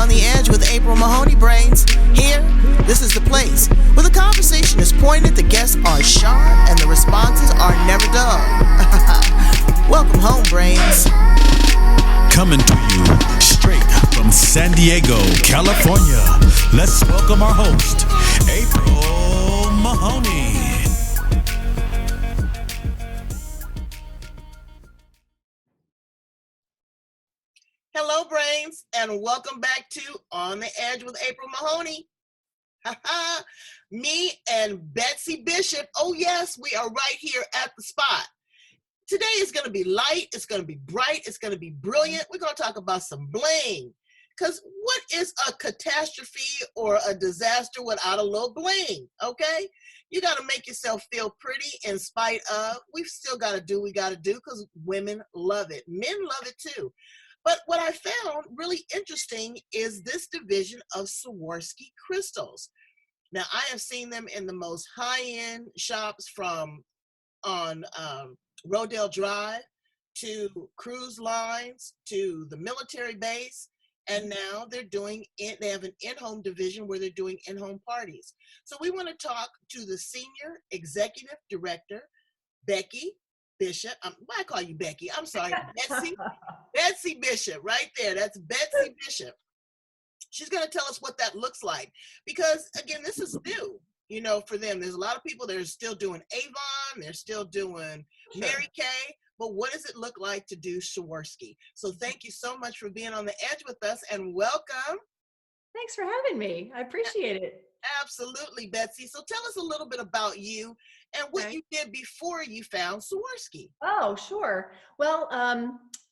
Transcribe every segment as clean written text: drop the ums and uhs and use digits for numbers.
On the Edge with April Mahoney Brains. Here, this is the place where the conversation is pointed, the guests are sharp, and the responses are never dull. Welcome home, Brains. Coming to you straight from San Diego, California. Let's welcome our host, April Mahoney. Hello, Brains, and welcome back to On the Edge with April Mahoney. Me and Betsey Bishop. Oh, yes, we are right here at the spot. Today is going to be light. It's going to be bright. It's going to be brilliant. We're going to talk about some bling. Because what is a catastrophe or a disaster without a little bling, okay? You got to make yourself feel pretty in spite of. We've still got to do what we got to do because women love it. Men love it too. But what I found really interesting is this division of Swarovski crystals. Now, I have seen them in the most high-end shops from on Rodale Drive to cruise lines to the military base. And now they have an in-home division where they're doing in-home parties. So we want to talk to the Senior Executive Director, Betsey Bishop. Why I call you Becky? I'm sorry, Betsey Bishop, right there. That's Betsey Bishop. She's going to tell us what that looks like. Because, again, this is new, for them. There's a lot of people that are still doing Avon. They're still doing Mary Kay. But what does it look like to do Swarovski? So thank you so much for being on the edge with us, and welcome. Thanks for having me. I appreciate it. Absolutely, Betsey. So tell us a little bit about you and what you did before you found Swarovski. Oh, sure. Well,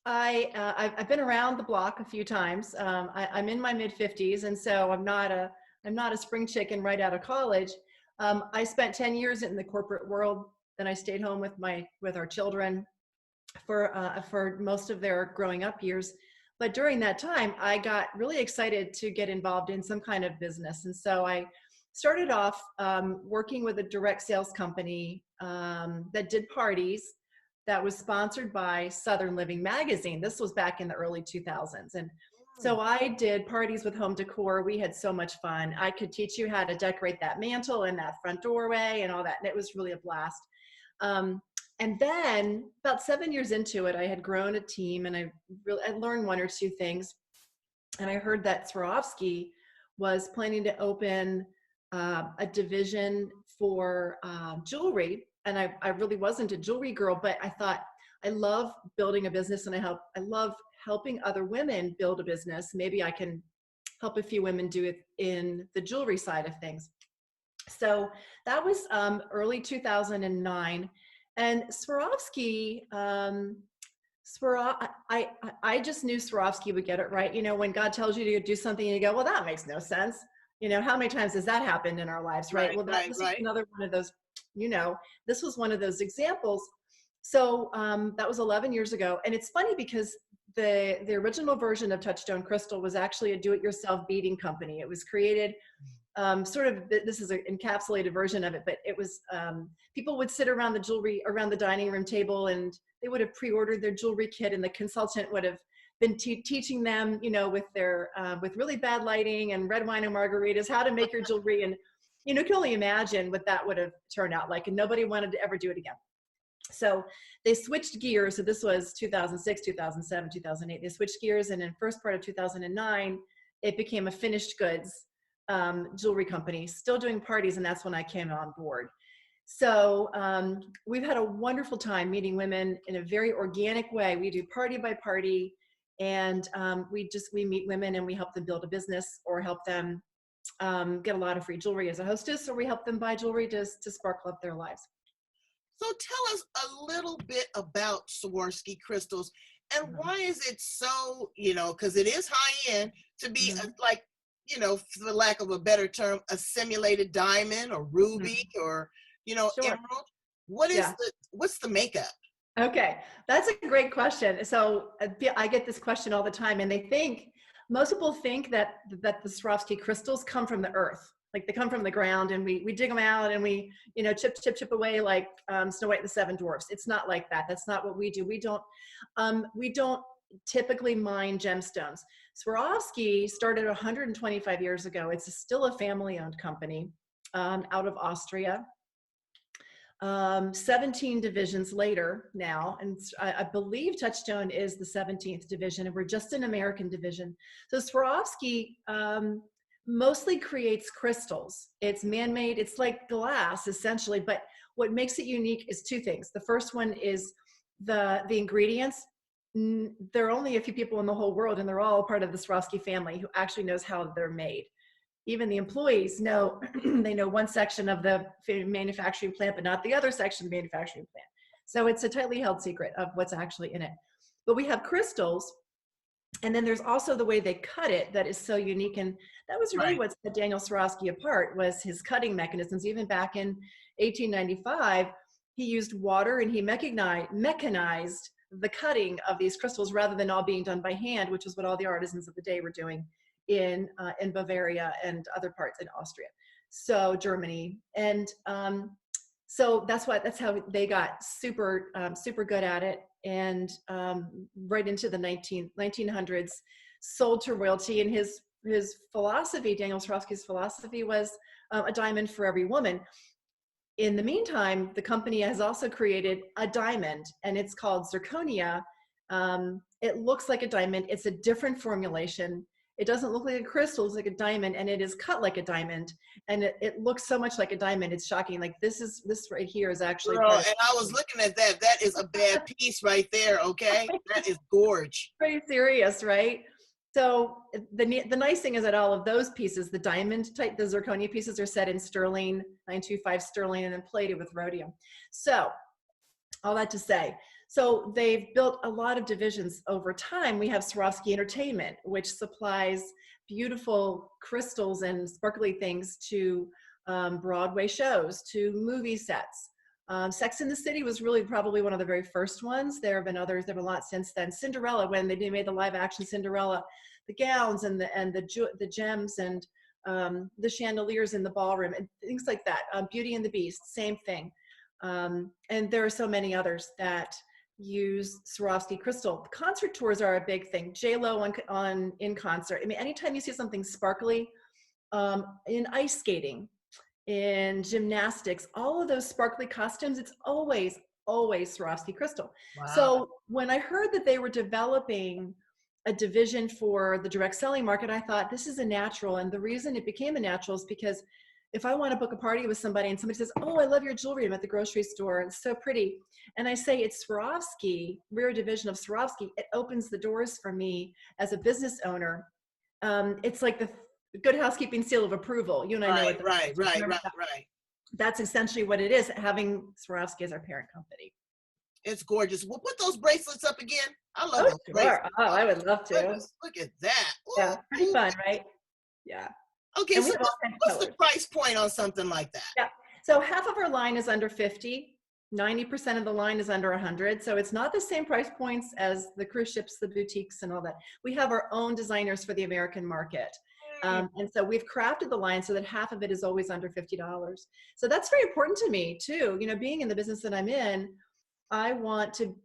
I've been around the block a few times. I'm in my mid-50s, and so I'm not a spring chicken right out of college. I spent 10 years in the corporate world. Then I stayed home with our children for most of their growing up years. But during that time, I got really excited to get involved in some kind of business. And so I started off working with a direct sales company that did parties that was sponsored by Southern Living magazine. This was back in the early 2000s. And so I did parties with home decor. We had so much fun. I could teach you how to decorate that mantle and that front doorway and all that. And it was really a blast. And then about 7 years into it, I had grown a team and I learned one or two things. And I heard that Swarovski was planning to open a division for jewelry. And I really wasn't a jewelry girl, but I thought, I love building a business and I love helping other women build a business. Maybe I can help a few women do it in the jewelry side of things. So that was early 2009. And Swarovski, I just knew Swarovski would get it right. When God tells you to do something and you go, well, that makes no sense. How many times has that happened in our lives, right? This was another one of those, this was one of those examples. So that was 11 years ago. And it's funny because the original version of Touchstone Crystal was actually a do-it-yourself beading company. It was created this is an encapsulated version of it, but it was, people would sit around the dining room table and they would have pre-ordered their jewelry kit and the consultant would have been teaching them, with really bad lighting and red wine and margaritas, how to make your jewelry. And, you can only imagine what that would have turned out like, and nobody wanted to ever do it again. So they switched gears. So this was 2006, 2007, 2008. They switched gears. And in first part of 2009, it became a finished goods jewelry company, still doing parties, and that's when I came on board. So we've had a wonderful time meeting women in a very organic way. We do party by party, and we meet women and we help them build a business or help them get a lot of free jewelry as a hostess, or we help them buy jewelry to sparkle up their lives. So tell us a little bit about Swarovski crystals and why is it so, because it is high end to be for lack of a better term, a simulated diamond or ruby or, emerald. What's the makeup? Okay, that's a great question. So I get this question all the time, and most people think that the Swarovski crystals come from the earth. Like they come from the ground and we dig them out and we, chip away like Snow White and the Seven Dwarfs. It's not like that. That's not what we do. We don't typically mine gemstones. Swarovski started 125 years ago. It's still a family-owned company out of Austria. 17 divisions later now, and I believe Touchstone is the 17th division, and we're just an American division. So Swarovski mostly creates crystals. It's man-made, it's like glass essentially, but what makes it unique is two things. The first one is the ingredients. There are only a few people in the whole world, and they're all part of the Swarovski family, who actually knows how they're made. Even the employees know, they know one section of the manufacturing plant, but not the other section of the manufacturing plant. So it's a tightly held secret of what's actually in it. But we have crystals, and then there's also the way they cut it that is so unique. And that was really what set Daniel Swarovski apart, was his cutting mechanisms. Even back in 1895, he used water and he mechanized the cutting of these crystals rather than all being done by hand, which is what all the artisans of the day were doing in Bavaria and other parts in Austria, so Germany. And so that's how they got super good at it. And right into the 1900s, sold to royalty. And his philosophy, Daniel Swarovski's philosophy, was a diamond for every woman. In the meantime, the company has also created a diamond, and it's called zirconia. It looks like a diamond. It's a different formulation. It doesn't look like a crystal, it's like a diamond, and it is cut like a diamond. And it looks so much like a diamond, it's shocking. Like this right here is actually— Girl, and I was looking at that. That is a bad piece right there, okay? That is gorge. Pretty serious, right? So the nice thing is that all of those pieces, the diamond type, the zirconia pieces, are set in sterling, 925 sterling, and then plated with rhodium. So all that to say, so they've built a lot of divisions over time. We have Swarovski Entertainment, which supplies beautiful crystals and sparkly things to Broadway shows, to movie sets. Sex and the City was really probably one of the very first ones. There have been others. There have been a lot since then. Cinderella, when they made the live action Cinderella, the gowns and the gems and the chandeliers in the ballroom and things like that. Beauty and the Beast, same thing. And there are so many others that use Swarovski crystal. Concert tours are a big thing. J-Lo in concert. I mean, anytime you see something sparkly, in ice skating, in gymnastics, all of those sparkly costumes, it's always Swarovski crystal. Wow. So when I heard that they were developing a division for the direct selling market, I thought this is a natural. And the reason it became a natural is because if I want to book a party with somebody and somebody says, "Oh, I love your jewelry, I'm at the grocery store, it's so pretty," and I say it's Swarovski, we're a division of Swarovski, it opens the doors for me as a business owner. It's like the Good Housekeeping seal of approval. You and I know what right. That's essentially what it is, having Swarovski as our parent company. It's gorgeous. We'll put those bracelets up again. I love those bracelets. Oh, I would love to. Look at that. Ooh. Yeah, pretty fun, right? Yeah. Okay, so what's the price point on something like that? Yeah, so half of our line is under 50, 90% of the line is under 100. So it's not the same price points as the cruise ships, the boutiques, and all that. We have our own designers for the American market. And so we've crafted the line so that half of it is always under $50. So that's very important to me too. You know, being in the business that I'm in, I want to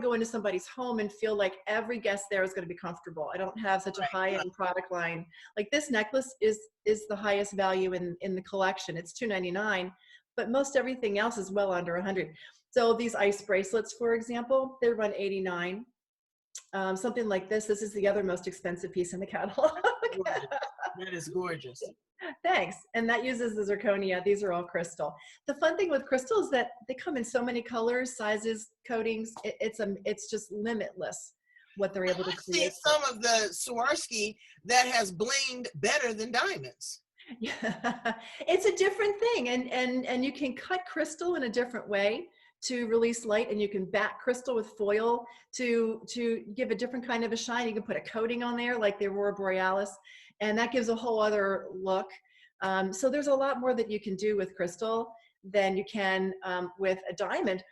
go into somebody's home and feel like every guest there is going to be comfortable. I don't have such a high-end product line. Like this necklace is the highest value in the collection. It's $299, but most everything else is well under 100. So these ice bracelets, for example, they run $89. Something like this is the other most expensive piece in the catalog. That is gorgeous. Thanks. And that uses the zirconia. These are all crystal. The fun thing with crystal is that they come in so many colors, sizes, coatings. It's just limitless what they're able to create. I've seen some of the Swarovski that has blinged better than diamonds. Yeah, it's a different thing. And you can cut crystal in a different way to release light, and you can back crystal with foil to give a different kind of a shine. You can put a coating on there like the Aurora Borealis, and that gives a whole other look. So there's a lot more that you can do with crystal than you can with a diamond.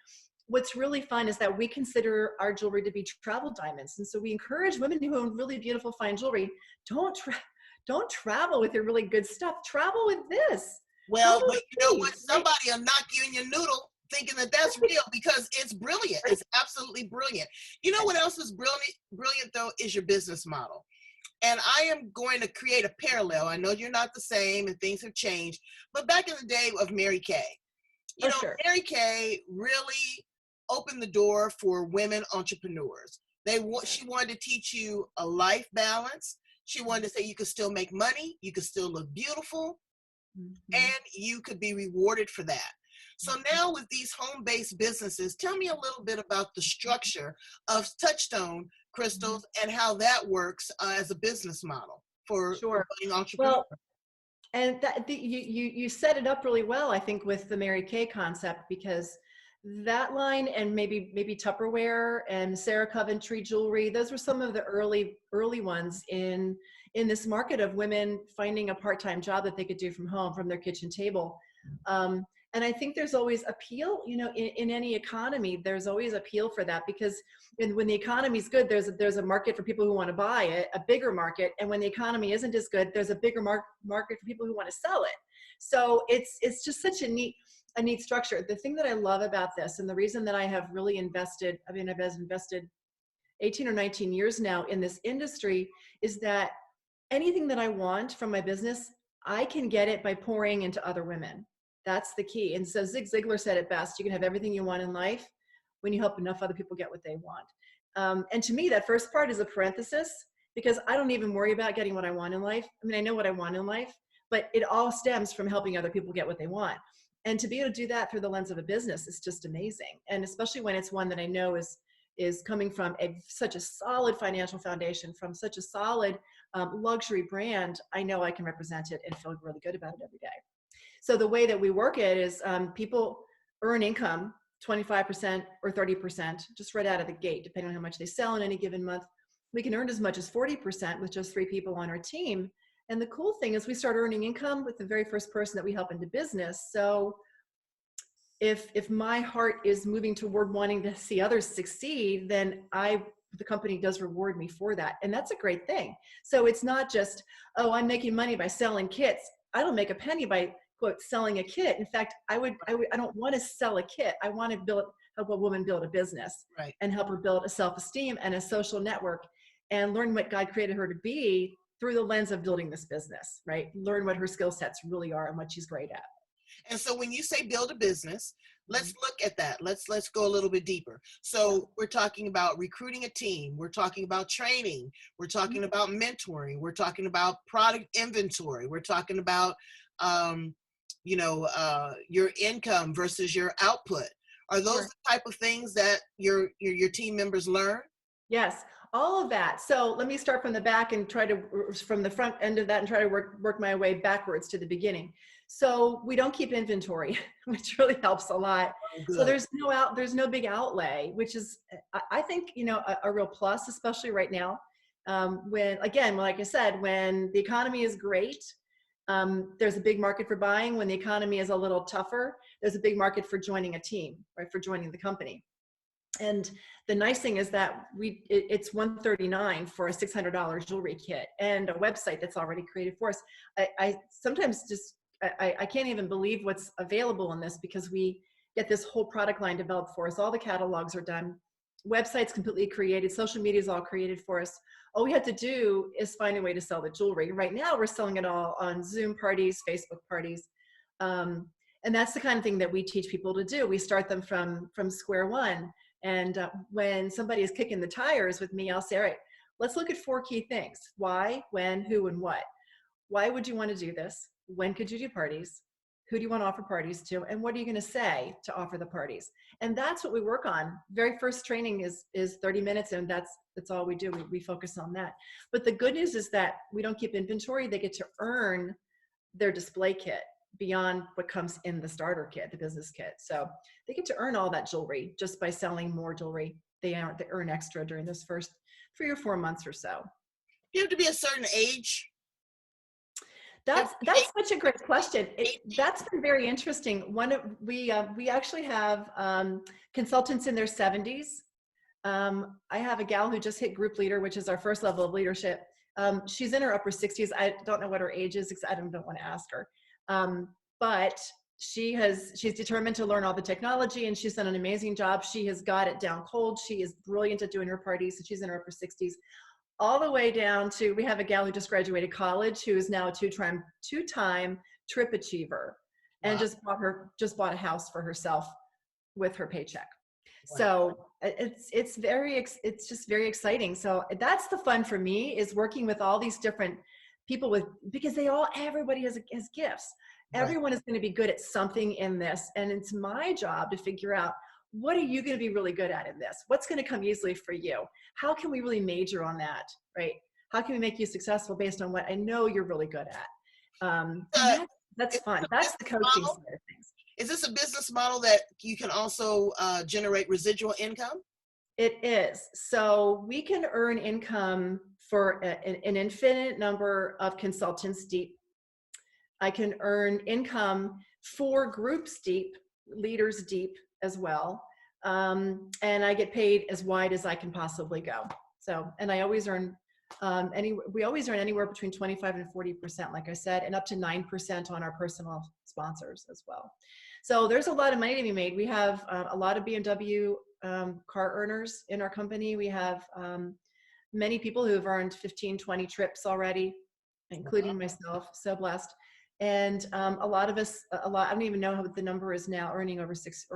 What's really fun is that we consider our jewelry to be travel diamonds. And so we encourage women who own really beautiful, fine jewelry, don't travel with your really good stuff. Travel with this. Well, but you know what? Somebody will knock you in your noodle. thinking that that's real because it's brilliant. It's absolutely brilliant. You know what else is brilliant though, is your business model. And I am going to create a parallel. I know you're not the same and things have changed, but back in the day of Mary Kay, Sure. Mary Kay really opened the door for women entrepreneurs. She wanted to teach you a life balance. She wanted to say you could still make money, you could still look beautiful, and you could be rewarded for that. So now with these home-based businesses, tell me a little bit about the structure of Touchstone Crystals and how that works as a business model for budding entrepreneurs. Well, and you set it up really well, I think, with the Mary Kay concept, because that line and maybe Tupperware and Sarah Coventry jewelry, those were some of the early ones in this market of women finding a part-time job that they could do from home, from their kitchen table. And I think there's always appeal, in any economy, there's always appeal for that, because when the economy's good, there's a market for people who want to buy it, a bigger market. And when the economy isn't as good, there's a bigger market for people who want to sell it. So it's just such a neat structure. The thing that I love about this, and the reason that I have really invested, I've invested 18 or 19 years now in this industry, is that anything that I want from my business, I can get it by pouring into other women. That's the key. And so Zig Ziglar said it best: you can have everything you want in life when you help enough other people get what they want. And to me, that first part is a parenthesis, because I don't even worry about getting what I want in life. I mean, I know what I want in life, but it all stems from helping other people get what they want. And to be able to do that through the lens of a business is just amazing. And especially when it's one that I know is coming from such a solid financial foundation, from such a solid luxury brand, I know I can represent it and feel really good about it every day. So the way that we work it is people earn income 25% or 30%, just right out of the gate, depending on how much they sell in any given month. We can earn as much as 40% with just 3 people on our team. And the cool thing is we start earning income with the very first person that we help into business. So if my heart is moving toward wanting to see others succeed, then the company does reward me for that. And that's a great thing. So it's not just, oh, I'm making money by selling kits. I don't make a penny by, quote, selling a kit. In fact, I don't want to sell a kit. I want to help a woman build a business, right, and help her build a self-esteem and a social network, and learn what God created her to be through the lens of building this business, right? Learn what her skill sets really are and what she's great at. And so when you say build a business, let's look at that. Let's go a little bit deeper. So we're talking about recruiting a team. We're talking about training. We're talking about mentoring. We're talking about product inventory. We're talking about, your income versus your output. Are those the type of things that your team members learn? Yes, all of that. So let me start from the back and from the front end of that and try to work my way backwards to the beginning. So we don't keep inventory, which really helps a lot. Oh, so there's no big outlay, which is, I think, a real plus, especially right now. When, again, like I said, when the economy is great, there's a big market for buying. When the economy is a little tougher, there's a big market for joining a team, right? For joining the company. And the nice thing is that it's $139 for a $600 jewelry kit and a website that's already created for us. I sometimes I can't even believe what's available in this, because we get this whole product line developed for us. All the catalogs are done. Website's completely created. Social media is all created for us. All we have to do is find a way to sell the jewelry. Right now, we're selling it all on Zoom parties, Facebook parties. And that's the kind of thing that we teach people to do. We start them from square one. And when somebody is kicking the tires with me, I'll say, all right, let's look at 4 key things: why, when, who, and what. Why would you want to do this? When could you do parties? Who do you want to offer parties to? And what are you going to say to offer the parties? And that's what we work on. Very first training is 30 minutes, and that's all we do. We focus on that. But the good news is that we don't keep inventory. They get to earn their display kit beyond what comes in the starter kit, the business kit. So they get to earn all that jewelry just by selling more jewelry. They earn extra during those first 3 or 4 months or so. You have to be a certain age. That's such a great question. That's been very interesting. We actually have consultants in their 70s. I have a gal who just hit group leader, which is our first level of leadership. She's in her upper 60s. I don't know what her age is because I don't want to ask her. But she's determined to learn all the technology, and she's done an amazing job. She has got it down cold. She is brilliant at doing her parties, and she's in her upper 60s. All the way down to, we have a gal who just graduated college who is now a two-time trip achiever, and Wow. just bought a house for herself with her paycheck. Wow. So it's just very exciting. So that's the fun for me, is working with all these different people because everybody has gifts. Right. Everyone is going to be good at something in this, and it's my job to figure out, what are you going to be really good at in this? What's going to come easily for you? How can we really major on that, right? How can we make you successful based on what I know you're really good at? That's fun. That's the coaching side of things. Is this a business model that you can also generate residual income? It is. So we can earn income for an infinite number of consultants deep. I can earn income for groups deep, leaders deep as well. And I get paid as wide as I can possibly go. So, and I always earn, we always earn anywhere between 25 and 40%, like I said, and up to 9% on our personal sponsors as well. So there's a lot of money to be made. We have a lot of BMW car earners in our company. We have many people who have earned 15, 20 trips already, including myself. So blessed. And a lot of us, I don't even know what the number is now, earning six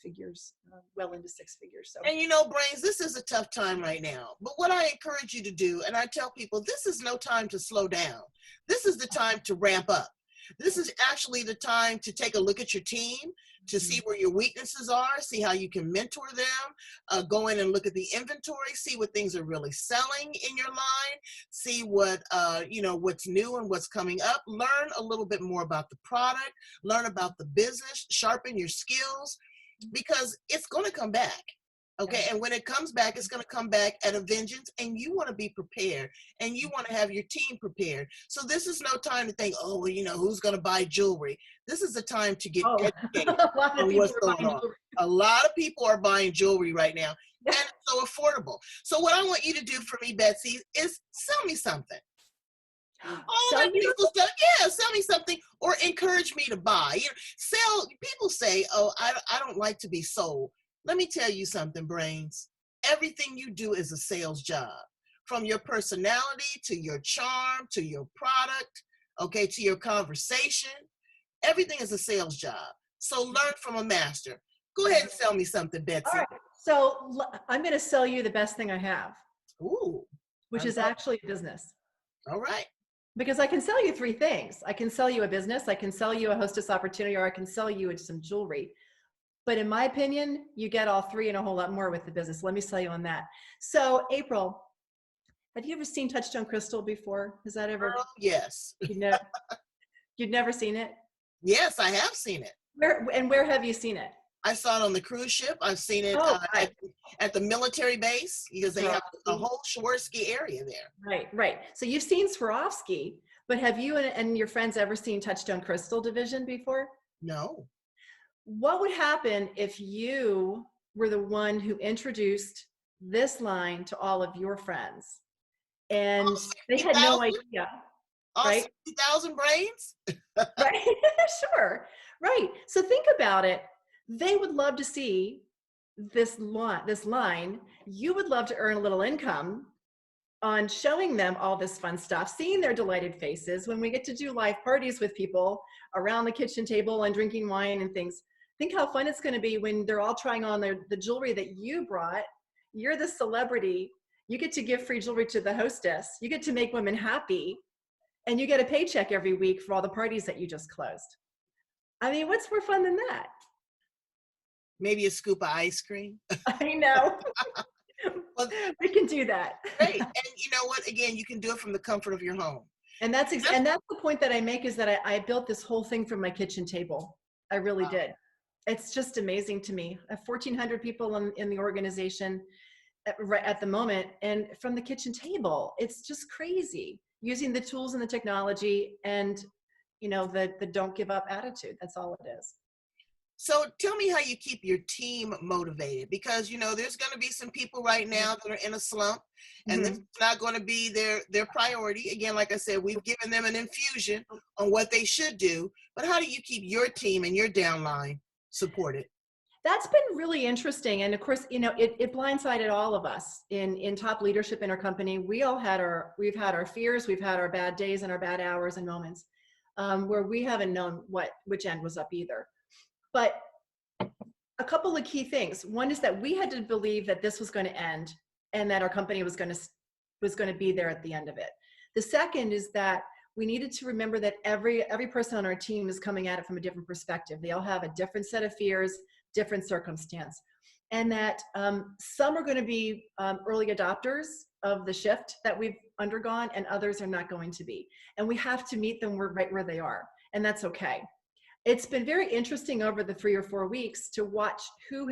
figures, well into six figures. So. And you know, Brains, this is a tough time right now. But what I encourage you to do, and I tell people, this is no time to slow down. This is the time to ramp up. This is actually the time to take a look at your team, to see where your weaknesses are, see how you can mentor them, go in and look at the inventory, see what things are really selling in your line, see what, what's new and what's coming up, learn a little bit more about the product, learn about the business, sharpen your skills, because it's going to come back. Okay, and when it comes back, it's going to come back at a vengeance, and you want to be prepared, and you want to have your team prepared. So this is no time to think, oh, well, who's going to buy jewelry? This is the time to get educated on what's going on. A lot of people are buying jewelry right now, and it's so affordable. So what I want you to do for me, Betsey, is sell me something. Oh, that people say, yeah, sell me something, or encourage me to buy. People say, oh, I don't like to be sold. Let me tell you something, Brains. Everything you do is a sales job. From your personality, to your charm, to your product, okay, to your conversation. Everything is a sales job. So learn from a master. Go ahead and sell me something, Betsey. All right. So I'm going to sell you the best thing I have. Ooh. Which is actually a business. All right. Because I can sell you three things. I can sell you a business, I can sell you a hostess opportunity, or I can sell you some jewelry. But in my opinion, you get all three and a whole lot more with the business. Let me sell you on that. So April, have you ever seen Touchstone Crystal before? Has that ever? Oh, yes. You've never seen it? Yes, I have seen it. Where have you seen it? I saw it on the cruise ship. I've seen it at the military base, because they have a whole Swarovski area there. Right. So you've seen Swarovski, but have you and your friends ever seen Touchstone Crystal division before? No. What would happen if you were the one who introduced this line to all of your friends and they had no idea? Right? 60,000 brains? Right. Sure. Right. So think about it. They would love to see this line. You would love to earn a little income on showing them all this fun stuff, seeing their delighted faces when we get to do live parties with people around the kitchen table and drinking wine and things. Think how fun it's going to be when they're all trying on the jewelry that you brought. You're the celebrity. You get to give free jewelry to the hostess. You get to make women happy. And you get a paycheck every week for all the parties that you just closed. I mean, what's more fun than that? Maybe a scoop of ice cream. I know. Well, we can do that. Great. And you know what? Again, you can do it from the comfort of your home. And that's the point that I make, is that I built this whole thing from my kitchen table. I really did. It's just amazing to me. I have 1,400 people in the organization at the moment, and from the kitchen table, it's just crazy. Using the tools and the technology, and the don't give up attitude. That's all it is. So tell me how you keep your team motivated, because there's going to be some people right now that are in a slump, and this is not going to be their priority. Again, like I said, we've given them an infusion on what they should do, but how do you keep your team and your downline supported? That's been really interesting. And of course, it blindsided all of us in top leadership in our company. We've had our fears, we've had our bad days and our bad hours and moments where we haven't known which end was up either. But a couple of key things. One is that we had to believe that this was going to end and that our company was going to be there at the end of it. The second is that we needed to remember that every person on our team is coming at it from a different perspective. They all have a different set of fears, different circumstance, and that some are going to be early adopters of the shift that we've undergone, and others are not going to be. And we have to meet them right where they are, and that's okay. It's been very interesting over the 3 or 4 weeks to watch who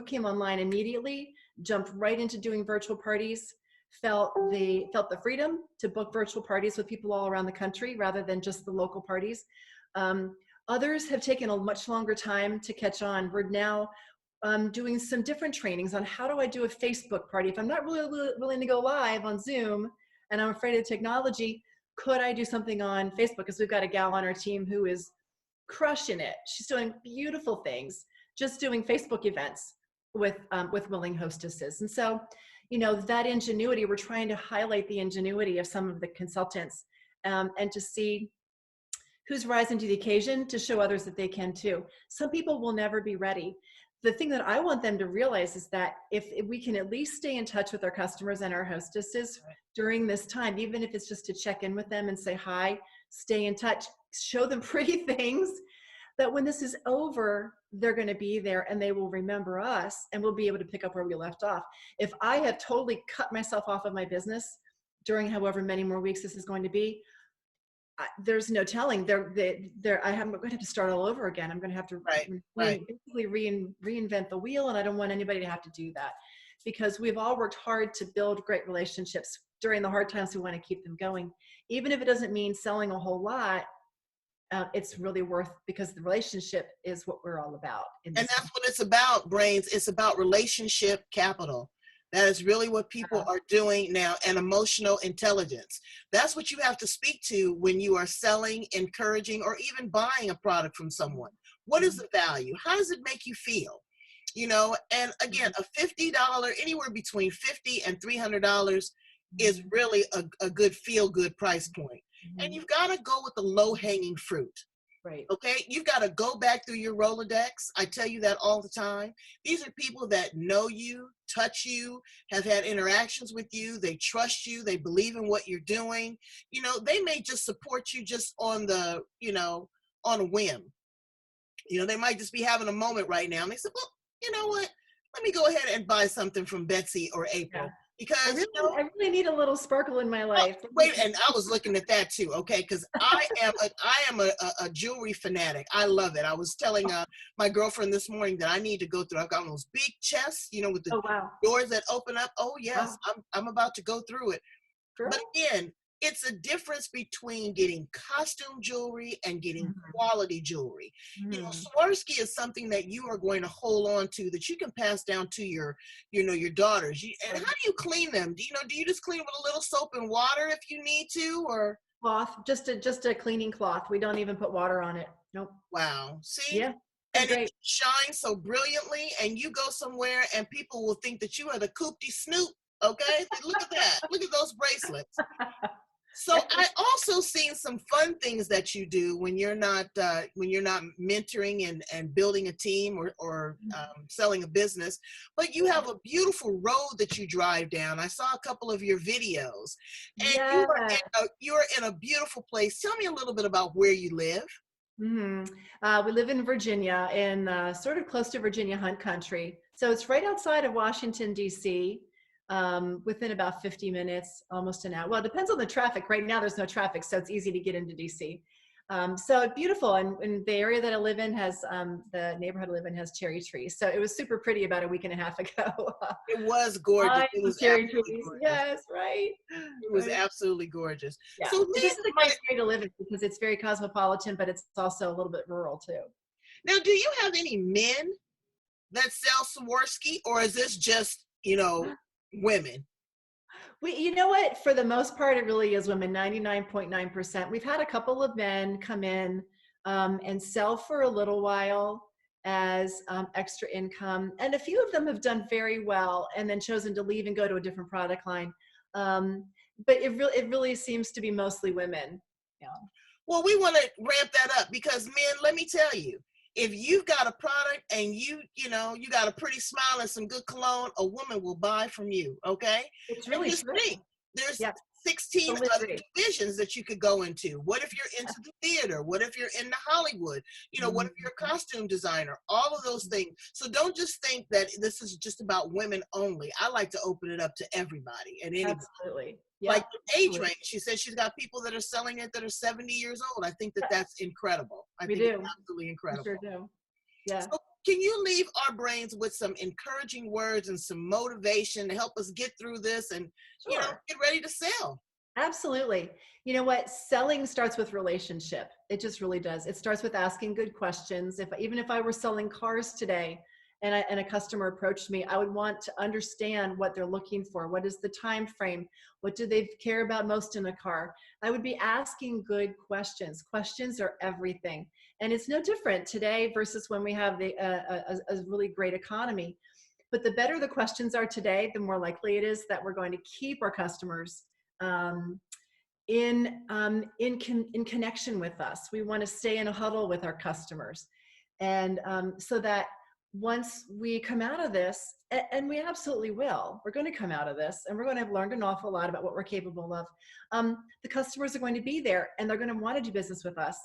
came online immediately, jumped right into doing virtual parties, felt the freedom to book virtual parties with people all around the country rather than just the local parties. Others have taken a much longer time to catch on. We're now doing some different trainings on how do I do a Facebook party. If I'm not really willing to go live on Zoom and I'm afraid of technology, could I do something on Facebook? Because we've got a gal on our team who is crushing it. She's doing beautiful things, just doing Facebook events with willing hostesses. And so, that ingenuity, we're trying to highlight the ingenuity of some of the consultants and to see who's rising to the occasion to show others that they can too. Some people will never be ready. The thing that I want them to realize is that if we can at least stay in touch with our customers and our hostesses during this time, even if it's just to check in with them and say hi, stay in touch, show them pretty things, that when this is over, they're going to be there and they will remember us and we'll be able to pick up where we left off. If I have totally cut myself off of my business during however many more weeks this is going to be, there's no telling. I'm going to have to start all over again. I'm going to have to basically reinvent the wheel, and I don't want anybody to have to do that, because we've all worked hard to build great relationships during the hard times. We want to keep them going, even if it doesn't mean selling a whole lot. It's really worth, because the relationship is what we're all about. And that's what it's about, Brains. It's about relationship capital. That is really what people are doing now, and emotional intelligence. That's what you have to speak to when you are selling, encouraging, or even buying a product from someone. What is the value? How does it make you feel? And again, a $50, anywhere between $50 and $300 is really a good feel-good price point. And you've got to go with the low-hanging fruit. Right. Okay. You've got to go back through your Rolodex. I tell you that all the time. These are people that know you, touch you, have had interactions with you. They trust you. They believe in what you're doing. They may just support you just on on a whim. They might just be having a moment right now. And they said, well, you know what? Let me go ahead and buy something from Betsey or April. Yeah. Because I really need a little sparkle in my life. Wait, and I was looking at that too, okay? Because I am a jewelry fanatic. I love it. I was telling my girlfriend this morning that I need to go through. I've got those big chests, with the doors that open up. Oh yes, wow. I'm about to go through it. Sure. But again, it's a difference between getting costume jewelry and getting quality jewelry. Swarovski is something that you are going to hold on to, that you can pass down to your daughters. And how do you clean them? Do you just clean with a little soap and water if you need to, or cloth? Just a cleaning cloth. We don't even put water on it. Nope. Wow. See? Yeah. And great. It shines so brilliantly, and you go somewhere and people will think that you are the Coopty Snoop. Okay? Look at that. Look at those bracelets. So I also seen some fun things that you do when you're not mentoring and building a team or selling a business, but you have a beautiful road that you drive down. I saw a couple of your videos, and you're in a beautiful place. Tell me a little bit about where you live. We live in Virginia, in sort of close to Virginia Hunt Country. So it's right outside of Washington, D.C., within about 50 minutes, almost an hour. Well, it depends on the traffic. Right now, there's no traffic, so it's easy to get into DC. So beautiful. And the area that I live in has, the neighborhood I live in has cherry trees. So it was super pretty about a week and a half ago. It was gorgeous. It was cherry trees. Gorgeous. Yes, right. It was absolutely gorgeous. Yeah. So this is a great area to live in because it's very cosmopolitan, but it's also a little bit rural too. Now, do you have any men that sell Swarovski, or is this just, women? You know what? For the most part, it really is women, 99.9%. We've had a couple of men come in and sell for a little while as extra income. And a few of them have done very well and then chosen to leave and go to a different product line. But it really seems to be mostly women. Yeah. Well, we want to ramp that up because, men, let me tell you, if you've got a product and you got a pretty smile and some good cologne, a woman will buy from you. Okay. It's really true. There's Yeah. 16 other divisions that you could go into. What if you're into the theater? What if you're into Hollywood? What if you're a costume designer? All of those things. So don't just think that this is just about women only. I like to open it up to everybody and anybody. Absolutely. Yeah, like the age range. She says she's got people that are selling it that are 70 years old. I think that's incredible. I think it's absolutely incredible. We sure do. Yeah. So can you leave our brains with some encouraging words and some motivation to help us get through this and get ready to sell? Absolutely. You know what? Selling starts with relationship. It just really does. It starts with asking good questions. Even if I were selling cars today and a customer approached me, I would want to understand what they're looking for. What is the time frame? What do they care about most in a car? I would be asking good questions. Questions are everything. And it's no different today versus when we have a really great economy. But the better the questions are today, the more likely it is that we're going to keep our customers in connection with us. We want to stay in a huddle with our customers. And so that once we come out of this, and we absolutely will, we're going to come out of this and we're going to have learned an awful lot about what we're capable of. The customers are going to be there and they're going to want to do business with us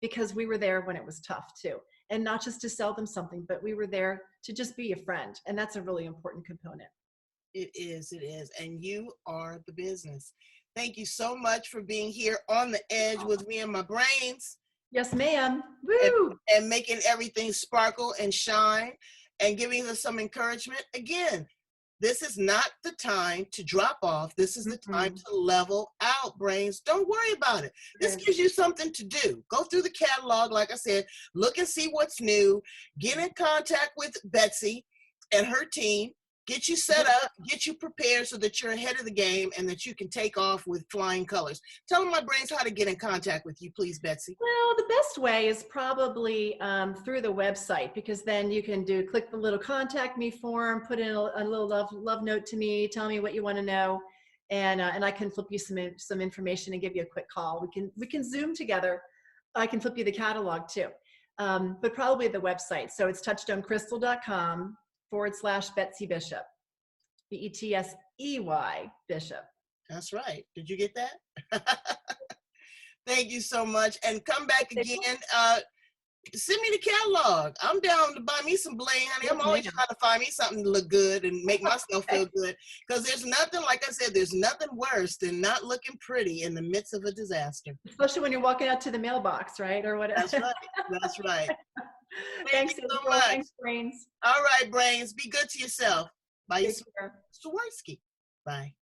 because we were there when it was tough too. And not just to sell them something, but we were there to just be a friend. And that's a really important component. It is. And you are the business. Thank you so much for being here on the edge with me and my brains. Yes, ma'am. Woo! And making everything sparkle and shine and giving us some encouragement. Again, this is not the time to drop off. This is the time to level out, brains. Don't worry about it. This gives you something to do. Go through the catalog, like I said, look and see what's new. Get in contact with Betsey and her team. Get you set up, get you prepared so that you're ahead of the game and that you can take off with flying colors. Tell my brains how to get in contact with you, please, Betsey. Well, the best way is probably through the website, because then you can click the little contact me form, put in a little love note to me, tell me what you want to know, and I can flip you some information and give you a quick call. We can Zoom together. I can flip you the catalog too, but probably the website. So it's touchstonecrystal.com/Betsey Bishop, Betsey Bishop. That's right. Did you get that? Thank you so much. And come back again. Send me the catalog. I'm down to buy me some bling, honey. I'm always trying to find me something to look good and make myself feel good. Because there's nothing, like I said, there's nothing worse than not looking pretty in the midst of a disaster. Especially when you're walking out to the mailbox, right? Or whatever. That's right. That's right. Thanks so much. Thanks, Brains. All right, Brains. Be good to yourself. Buy you some Swarovski. Bye.